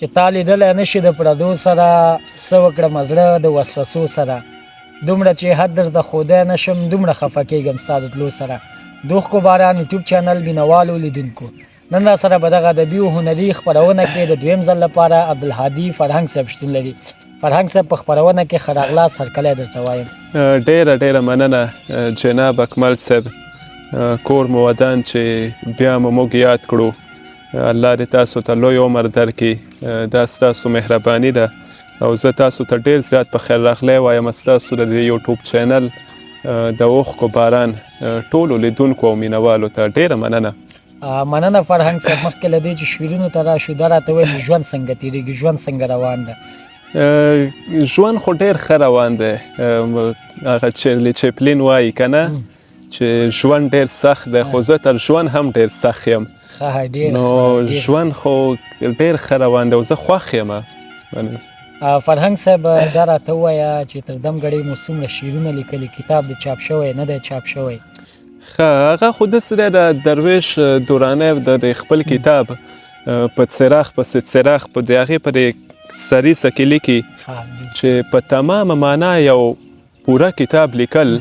چې تا لیدلی نه شي د پردو سره څه وکړم زړه د وسوسو سره دومره چې حد درته ښودی نه شم دومره خفه کېږم ستا د تلو سره دوښکو باران یوټیوب چینل مینوالو لیدونکو نن را سره به دغه ادبي او هنري خپرونه کې د دویم ځل لپاره عبدالهادي فرهنګ صاحب شتون لري. فرهنګ صاحب په خپرونه کې ښه راغلاست هرکلی درته وایم. ډیره مننه جناب اکمل صاحب، کور مو ودان چې بیا مو موږ یاد کړو. الله دې تاسو ته لوی عمر درکړي، دا ستاسو مهرباني ده او زه تاسو ته ډیر زیات په خیر راغلی وایم. ستاسو د یوټیوب چینل د اوښکو باران ټولو لیدونکو او مینوالو ته ډیره مننه. مننه فرهنګ صاحب. مخکې له دې چې شعرونو ته راشو دا راته ووایه چې ژوند څنګه تېرېږي، ژوند څنګه روان ده؟ ژوند خو ډیر ښه روان دی. هغه چارلي چپلین وایي که نه چې ژوند ډیر سخت دی، خو زه تر ژوند هم ډیر سخت یم. نو ژوند خو ډیر ښه روان دی او زه خوښ یم. فرهنګ صاحب دا راته ووایه چې تر دم ګړۍ مو څومره شعرونه لیکلي، کتاب د چاپ شوی نه دی چاپ شوی؟ ښه، هغه خو داسې دی د درویش دورانی د خپل کتاب په څراغ پسې څراغ په د هغې په د سریسه کې لیکي چې په تمامه معنا یو پوره کتاب لیکل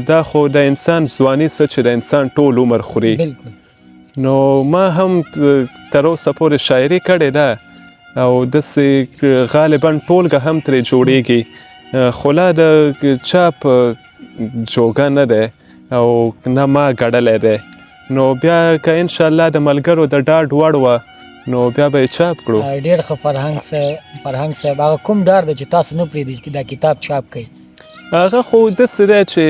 دا خو د انسان ځواني څه چې د انسان ټول عمر خوري. نو ما هم تر اوسه پورې شاعري کړې ده او داسې غالبا ټولګه هم ترې جوړیږي، خو لا د چاپ جوګه نه دی او نه ما ګډلی دی. نو بیا که انشاءالله د ملګرو د ډاډ وړ وه نو بیا به یې چاپ کړو. ډېر ښه فرهنګ صاحب. هغه کوم ډار دی چې تاسو نه پرېږدئ چې دا کتاب چاپ کړئ؟ هغه خو داسې دی چې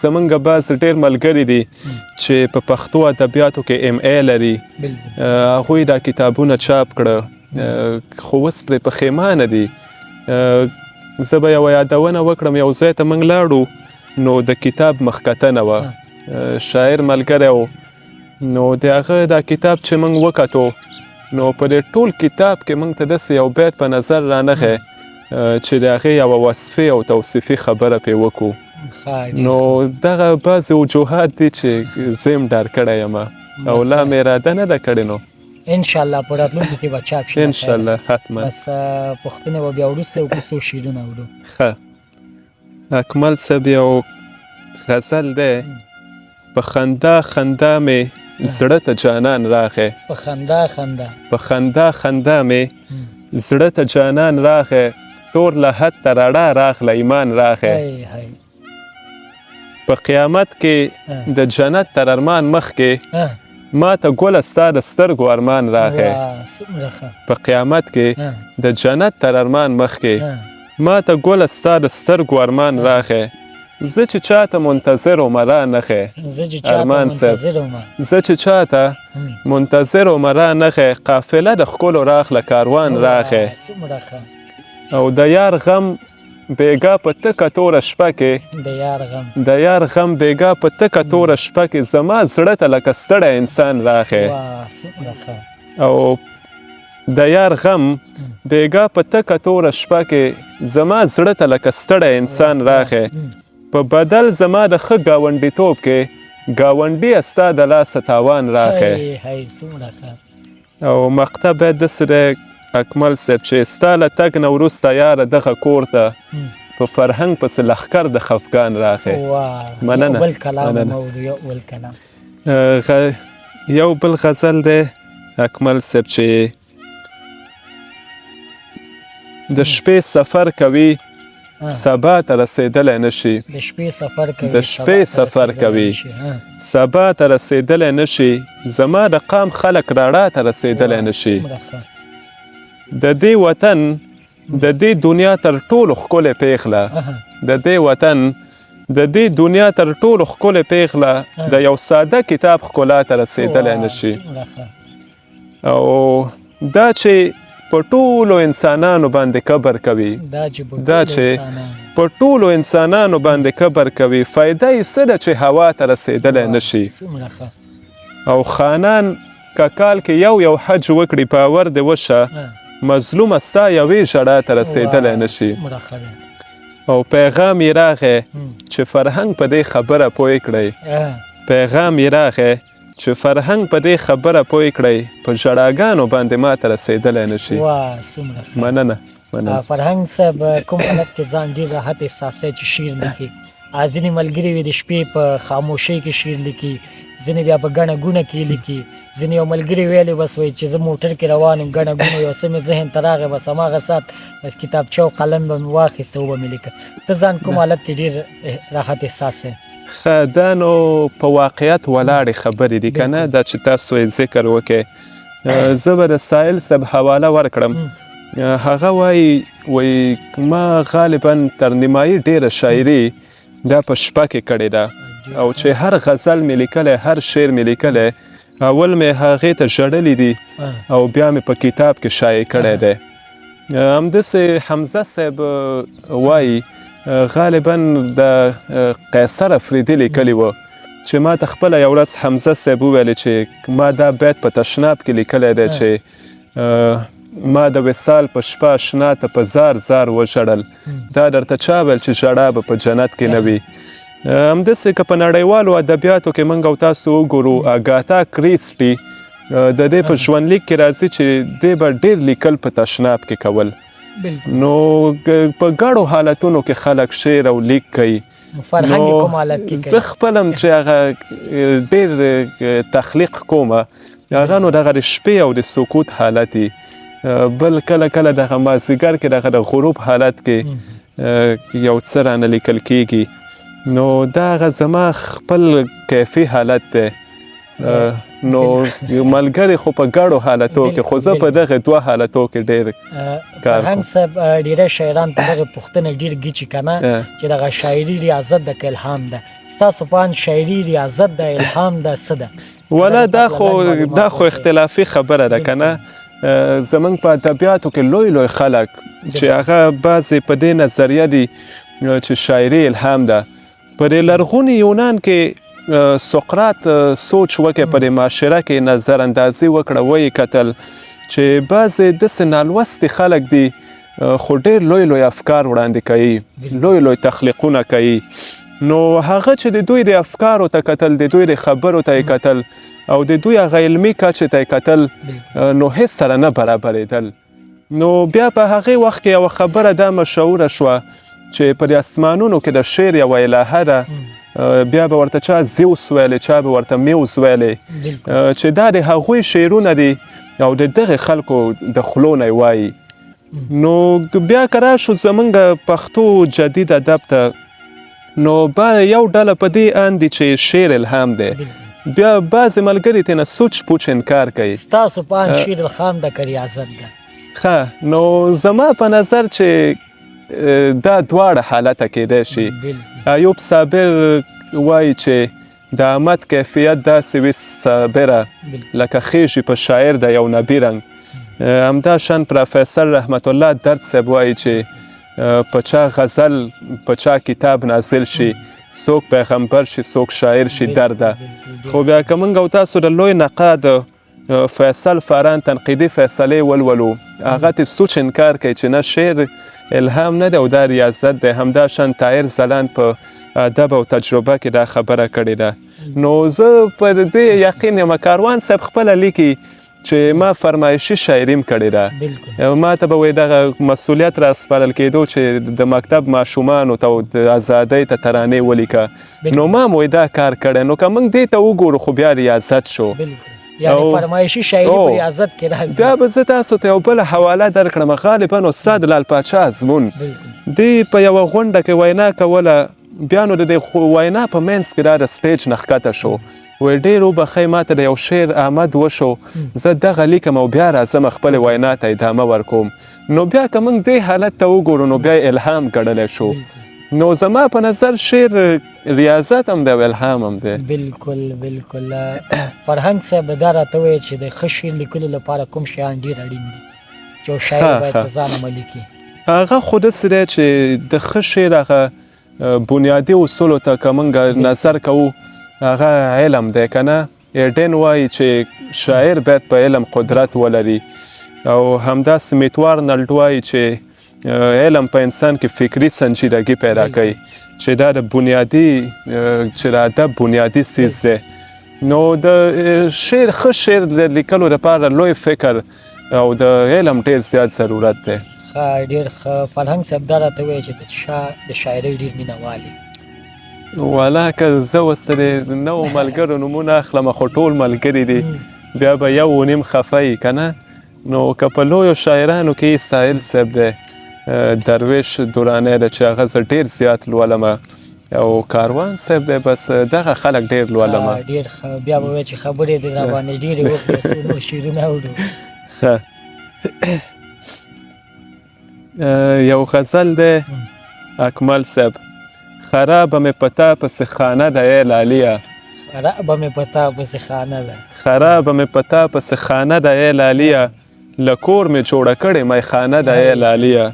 زمونږ بعض ډېر ملګري دي چې په پښتو ادبیاتو کې MA لري، هغوی دا کتابونه چاپ کړه خو اوس پرې پښیمانه دي. زه به یوه یادونه وکړم، یو ځای ته موږ لاړو نو د کتاب مخکتنه وه، شاعر ملګری و. نو د هغه دا کتاب چې موږ وکتو نو په دې ټول کتاب کې موږ ته داسې یو بیت په نظر رانغی چې د هغې یوه وصفي او توصیفي خبره پرې وکړو. نو دغه بعضې وجوهات دي چې زه یم ډار کړی یم او لا مې اراده نه ده کړې. نو انشاءالله په راتلونکي کې به چاپ شي انشاءالله حتما. بس پوښتنې به بیا وروسته وکړو، څو شعرونه اورو. ښه، اکمل صاحب یو غزل دی: په خندا خندا مې زړه ته جانان راغی، په خندا خندا په خندا خندا مې زړه ته جانان راغی، تور لحد ته رڼا راغله ایمان راغی. په قیامت کې د جنت تر ارمان مخکې ما ته ګله ستا د سترګو ارمان راغی. په قیامت کې د جنت تر ارمان مخکې ما ته ګله ستا د سترګو ارمان راغی. زه چې چاته منتظر وم را نخی ارمان صاحب، زه چې چاته منتظر وم را نخی، قافله د ښکلو راغله کاروان راغی. او د یار غم بیګا په تکه توره شپه کې، د یار غم بیګا په تکه توره شپه کې زما زړه ته لکه ستړی انسان راغی. او د یار غم بیګا په تکه توره شپه کې زما زړه ته لکه ستړی انسان راغی. په بدل زما د ښه ګاونډیتوب کې ګاونډي ستا د لاسه تاوان راغی. او مقطع باید داسې دی اکمل صاحب چې ستا له تګ نه وروسته یاره دغه کور ته په فرهنګ پسې لښکر د خفګان راغی. مننه. یو بل غزل دی اکمل صاحب چې د شپې سفر کوي سبا ته رسېدلی نشي، د شپې سفر کوي سبا ته رسېدلی نشي، زما د قام خلک راړه ته رسېدلی نشي. د دې وطن د دې دنیا تر ټولو ښکلې پیغله، د دې وطن د دې دنیا تر ټولو ښکلې پیغله د یو ساده کتاب ښکلا ته رسېدلی نشي. او دا چې په ټولو انسانانو باندې کبر کوي، دا چې په ټولو انسانانو باندې کبر کوي، فایده یې څه ده چې هوا ته رسېدلی نشي. او خانان که کال کې یو حج وکړي باور دې وشه، مظلومه ستا یوې ژړا ته رسېدلی نشي. او پیغام یې راغی چې فرهنګ په دې خبره پوه کړئ، پیغام یې راغی چې فرهنګ په دې خبره پوه کړئ په ژړاګانو باندې ماته رسېدلی نه شي. واه څومره ښه. مننه. فرهنګ صاحب کوم حالت کې ځان ډېر راحت احساسوي چې شعر لیکي؟ ځینې ملګري وي د شپې په خاموشۍ کې شعر لیکي، ځینې بیا په ګڼه ګوڼه کې لیکي، ځینې یو ملګري ویلی بس وایي چې زه موټر کې روان یم ګڼه ګوڼه یو څه مې ذهن ته راغی بس هماغه ساعت بس کتابچه او قلم به مې واخیسته وبه مې لیکه. ته ځان کوم حالت کې ډېر راحت احساسوي؟ ښه دا نو په واقعیت ولاړې خبرې دي که نه، دا چې تاسو یې ذکر وکړئ. زه به د سایل صاحب حواله ورکړم. هغه وایي ما غالبا تر نیمایي ډېره شاعري دا په شپه کې کړې ده، او چې هر غزل مې لیکلی هر شعر مې لیکلی اول مې هغې ته ژړلی دي او بیا مې په کتاب کې شایع کړی دی. همداسې حمزه صاحب وایي غالبا د قیصر افریدي لیکلی و چې ما ته خپله یو ورځ حمزه صاحب وویلې چې ما دا بیت په تشناب کې لیکلی دی چې ما د وصال په شپه اشنا ته په زار زار وژړل، دا درته چا ویل چې ژړا به په جنت کې نه وي. همداسې که په نړیوالو ادبیاتو کې موږ او تاسو وګورو اګاتا کریسټي د دې په ژوندلیک کې راځي چې دی به ډېر لیکل په تشناب کې کول. نو په ګډو حالتونو کې خلک شعر او لیک کوي. فرهنګ کوم حالت کې کوي؟ زه خپل هم چې هغه ډېر تخلیق کومه هغه نو دغه د شپې او د سکوت حالت وي. بل کله کله دغه مازدیګر کې دغه د غروب حالت کې یو څه رانه لیکل کېږي. نو دا هغه زما خپل کیفي حالت دی. نو ملګري خو په ګډو حالتو کې، خو زه په دغه دوه حالتو کې ډېر کار کوم. فرهنګ صاحب ډېری شاعران ته دغه پوښتنه ډېر ګیچي که نه چې دغه شاعري ریاضت ده که الهام ده؟ ستاسو په اند شاعري ریاضت ده الهام ده څه ده؟ ولا دا خو اختلافي خبره ده که نه. زمونږ په ادبیاتو کې لوی لوی خلک چې هغه بعضې په دې نظریه دي چې شاعري الهام ده. په دې لرغوني یونان کې سقراط سوچ وکړي، په دې معاشره کې نظر اندازي وکړه، ویې کتل چې بعضې داسې نالوستي خلک دي خو ډېر لوی لوی افکار وړاندې کوي، لوی لوی تخلیقونه کوي. نو هغه چې د دوی د افکارو ته کتل، د دوی د خبرو ته یې کتل او د دوی هغه علمي کچې ته یې کتل نو هیڅ سره نه برابرېدل. نو بیا په هغې وخت کې یوه خبره دا مشهوره شوه چې په دې اسمانونو کې د شعر یوه الهه ده، بیا به ورته چا زیوس ویلی، چا به ورته میوس ویلی، چې دا د هغوی شعرونه دي او د دغې خلکو د خولو نه یې وایي. نو بیا که راشو زمونږ پښتو جدید ادب ته، نو یو ډله په دې اند دي چې شعر الهام دی، بیا بعضې ملګري ترېنه سوچ پوچ انکار کوي. ستاسو په اند شعر الهام ده که ریاضت ده؟ ښه، نو زما په نظر چې دا دواړه حالته کېدی شي. ایوب صابر وایي چې د احمد کیفیت داسې وي صابره لکه خیژي په شاعر د یو نبي رنګ. همداشان پروفیسر رحمت الله درد صاحب وایي چې په چا غزل په چا کتاب نازل شي، څوک پیغمبر شي څوک شاعر شي درده. خو بیا که موږ او تاسو د لوی نقاد فیصل فاران تنقیدي فیصلې ولولو، هغه ترې سوچ انکار کوي چې نه شعر الهام نه دی او دا ریاضت دی. همداشان طاهر زلند په ادب او تجربه کې دا خبره کړې ده. نو زه په دې یقین یم کاروان صاحب خپله لیکي چې ما فرمایشي شاعري م کړې ده. ما ته به وایي دغه مسؤلیت را سپارل کېدو چې د مکتب ماشومانو ته او د ازادۍ ته ترانې ولیکه، نو ما م وایي دا کار کړی. نو که موږ دې ته وګورو خو بیا ریاضت شو. یعنی فرمایشي شاعري په ریاضت کې راځي. بیا به زه تاسو ته یو بله حواله درکړم. غالبا استاد لال پاچا ازمون دی په یوه غونډه کې وینا کوله، بیا نو د دې وینا په منځ کې دا د سټیج نه ښکته شو، وایي ډېر وبښئ ما ته د یو شعر آمد وشو، زه دغه لیکم او بیا راځم خپلې وینا ته ادامه ورکوم. نو بیا که موږ دې حالت ته وګورو نو بیا الهام ګڼلی شو. نو زما په نظر شعر ریاضت هم دی او الهام هم دی. بالکل بالکل. فرهنګ صاحب دا راته وایي چې د ښه شعر لیکلو لپاره کوم شیان ډېر اړین دي چې یو شاعر باید په ځان عملي کړي؟ هغه خو داسې دی چې د ښه شعر هغه بنیادي اصولو ته که موږ نظر کوو، هغه علم دی که نه. ایډین وایي چې شاعر باید په علم قدرت ولري، او همداسې میتوار نلډ وایي چې علم په انسان کې فکري سنجیدګي پیدا کوي، چې دا د بنیادي چې د ادب بنیادي څیز دی. نو د شعر ښه شعر د لیکلو لپاره لوی فکر او د علم ډېر زیات ضرورت دی. ښه ډېر ښه. فرهنګ صاحب دا راته ووایه چې د شاعرۍ ډېر مینهوال یې. والا که زه اوس د نوو ملګرو نومونه اخلم خو ټول ملګري دي بیا به یو و نیم خفه یي که نه. نو که په لویو شاعرانو کې ساحل صاحب دی، درویش درانی دی چې هغه زه ډېر زیات لولم، او کاروان صاحب دی، بس دغه خلک ډېر لولم. ډېر ښه. بیا به وایي چې خبرې دې راباندې ډېرې وکړو څو نور شعرونه اورو. ښه یو غزل دی اکمل صاحب: خرابه مې پتا پسې خانه ده ای لالیه. خرابه مې پتا پسې خانه ده. خرابه مې پتا پسې خانه ده ای لالیه، له کور مې جوړه کړې میخانه ده ای لالیه.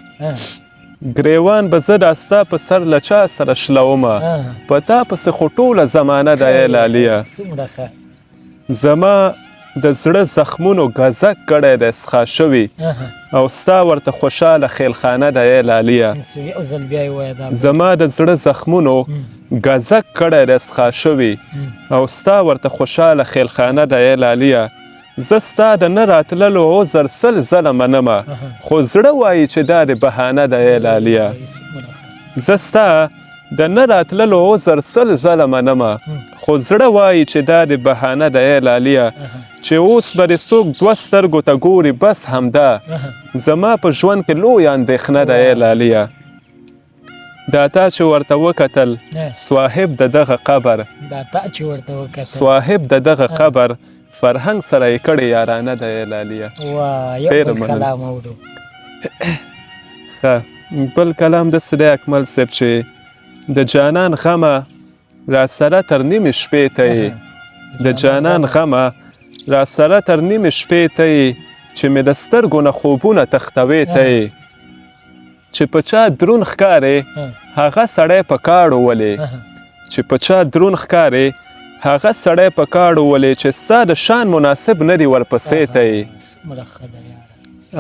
ګریوان به زه دا ستا په سر له چا سره شلومه، په تا پسې خو ټوله زمانه ده ای لالیه. څومره ښه. زما د زړه زخمونو ګزک کړی دی سخا شوي، او ستا ورته خوشحاله خیلخانه ده ای لالیه. یو ځل بیا یې ووایه دا. زما د زړه زخمونو ګزک کړی دی سخا شوي، او ستا ورته خوشحاله خیلخانه ده ای لالیه. زه ستا د نه راتللو عذر سل ځله منمه، خو زړه وایي چې دا د بهانه ده ای لالیه. زه ستا د نه راتللو عذر سل ځله منمه، خو زړه وایي چې دا د بهانه ده ای لالیه. چې اوس به دې څوک دوه سترګو ته ګوري بس همدا، زما په ژوند کې لویه اندېښنه ده ای لالیه. دا تا چې ورته وکتل صاحب د دغه قبر، صاحب د دغه قبر، فرهنګ سره یې کړې یارانه ده ای لالیه. یو بل کلام اورو. ښه بل کلام داسې دی اکمل صاحب چې د جانان غمه را سره تر نیمې شپې ته یې، د جانان غمه را سره تر نیمې شپې ته یې، چې مې د سترګو نه خوبونه تختوې ته یې. چې په چا درون ښکارې هغه سړی په کاڼو ولې، چې په چا درون ښکارې هغه سړی په کاڼو ولې، چې ستا د شان مناسب نه دي ورپسې ته یې.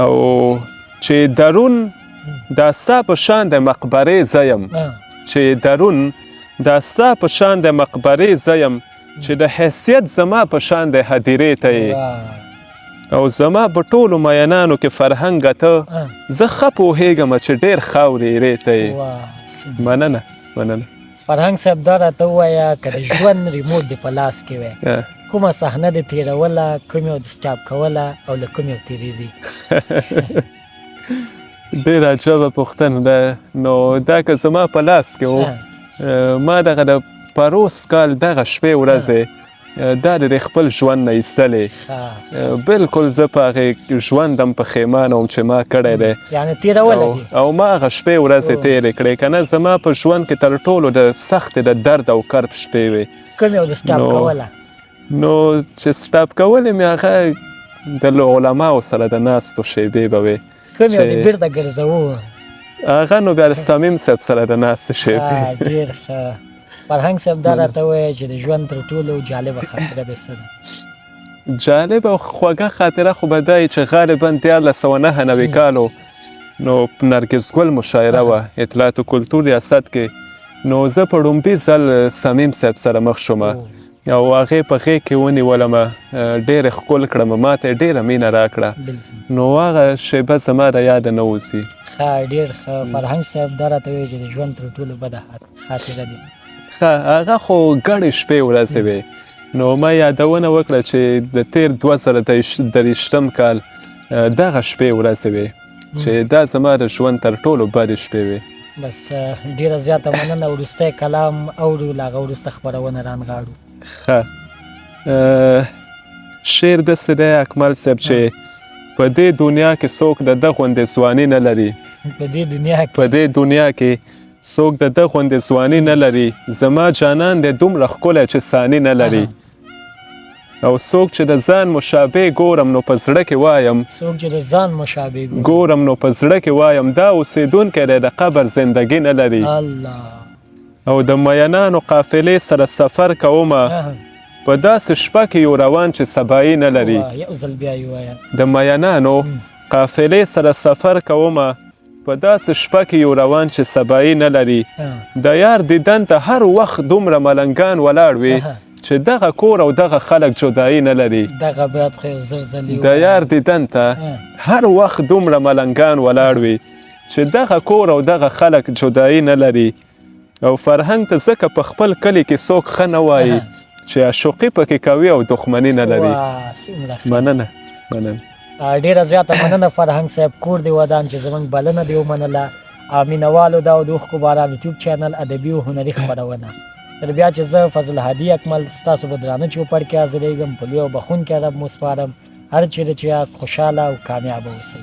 او چې درون دا ستا په شان د مقبرې زه یم، چې درون دا ستا په شان د مقبرې زه یم، چې د حیثیت زما په شان د هدیرې ته یې. او زما په ټولو مینانو کې فرهنګه ته، زه ښه پوهېږم چې ډېر خاورې ایرې ته یې. مننه مننه. فرهنګ صاحب دا راته ووایه که د ژوند ریموټ دې په لاس کې وی، کومه صحنه دې تېروله، کوم یو دې سټاپ کوله او له کوم یو تېرېدې؟ ډېره عجبه پوښتنه ده. نو دا که زما په لاس کې و، ما دغه د پروس کال دغه شپې ورځې دا د خپل ژوند نه ایستلې. بلکل زه په هغې ژوندم پښیمانه وم چې ما کړی دی، یعنې تېرولی دي، او ما هغه شپې ورځې تېرې کړې. که نه زما په ژوند کې تر ټولو د سختې د درد او کرب شپې وې. کوم یو د سټاپ کوله؟ نو چې سټاپ کولې مې هغه د علماو سره د ناستو شیبې به وې. کوم یو دې بېرته ګرځوو؟ هغه نو بیا د صمیم صاحب سره د ناستې شیبې. ډېر ښه. فرهنګ صاحب دا راته ووایه چې د ژوند تر ټولو جالبه خاطره دې څه ده؟ جالبه او خوږه خاطره خو به دا وي چې غالبا 1999 کالو نو نرګس ګل مشاعره وه اطلاعات و کلتور ریاست کې. نو زه په ړومبي ځل صمیم صاحب سره مخ شوم، او هغې په غېږ کې ونیولم، ډېرې ښکل کړم، ما ته یې ډېره مینه راکړه. نو هغه شیبه زما د یاده نه وځي. ښه ډېر ښه. فرهنګ صاحب دا راته وایي چې د ژوند تر ټولو بده خاطره دي. ښه هغه خو ګڼې شپې ورځې وې. نو ما یادونه وکړه چې د تېر 2023 کال دغه شپې ورځې وې چې دا زما د ژوند تر ټولو بدې شپې وې. بس ډېره زیاته مننه. وروستی کلام اورو، له هغه وروسته خپرونه رانغاړو. ښه شعر داسې دی اکمل صاحب چې په دې دنیا کې څوک د ده غوندې ځواني نه لري، په دې دنیا کې څوک د ده غوندې ځواني نه لري، زما جانان دی دومره ښکلی چې ثاني نه لري. او څوک چې د ځان مشابه ګورم نو په زړه کې وایم، ګورم نو په زړه کې وایم، دا اوسېدونکی دی د قبر زندګي نه لري. او د مینانو قافلې سره سفر کومه، په داسې شپه کې یو روان چې سبایي نه لري. د مینانو قافلې سره سفر کومه، په داسې شپه کې یو روان چې سبایي نه لري. د یار دیدن ته هر وخت دومره ملنګان ولاړ وي، چې دغه کور او دغه خلک جدایي نه لري. دغه باید خو یو زر ځلې د یار دیدن ته هر وخت دومره ملنګان ولاړ وي چې دغه کور او دغه خلک جدایي نه لري. او فرهنګ ته ځکه په خپل کلي کې څوک ښه نه وایي چې عشوقي پکې کوي او دښمني نه لري. مننه ډېره زیاته مننه فرهنګ صاحب، کور دې ودان چې زموږ بلنه دې ومنله. مینوالو دا د اوښکو باران یوټیوب چینل ادبي او هنري خپرونه. تر بیا چې زه فضل هادي اکمل ستاسو په درانه چوپړ کې حاضرېږم، په لوی او بخښونکي ادب مو سپارم. هر چیرې چې یاست خوشحاله او کامیابه اوسئ.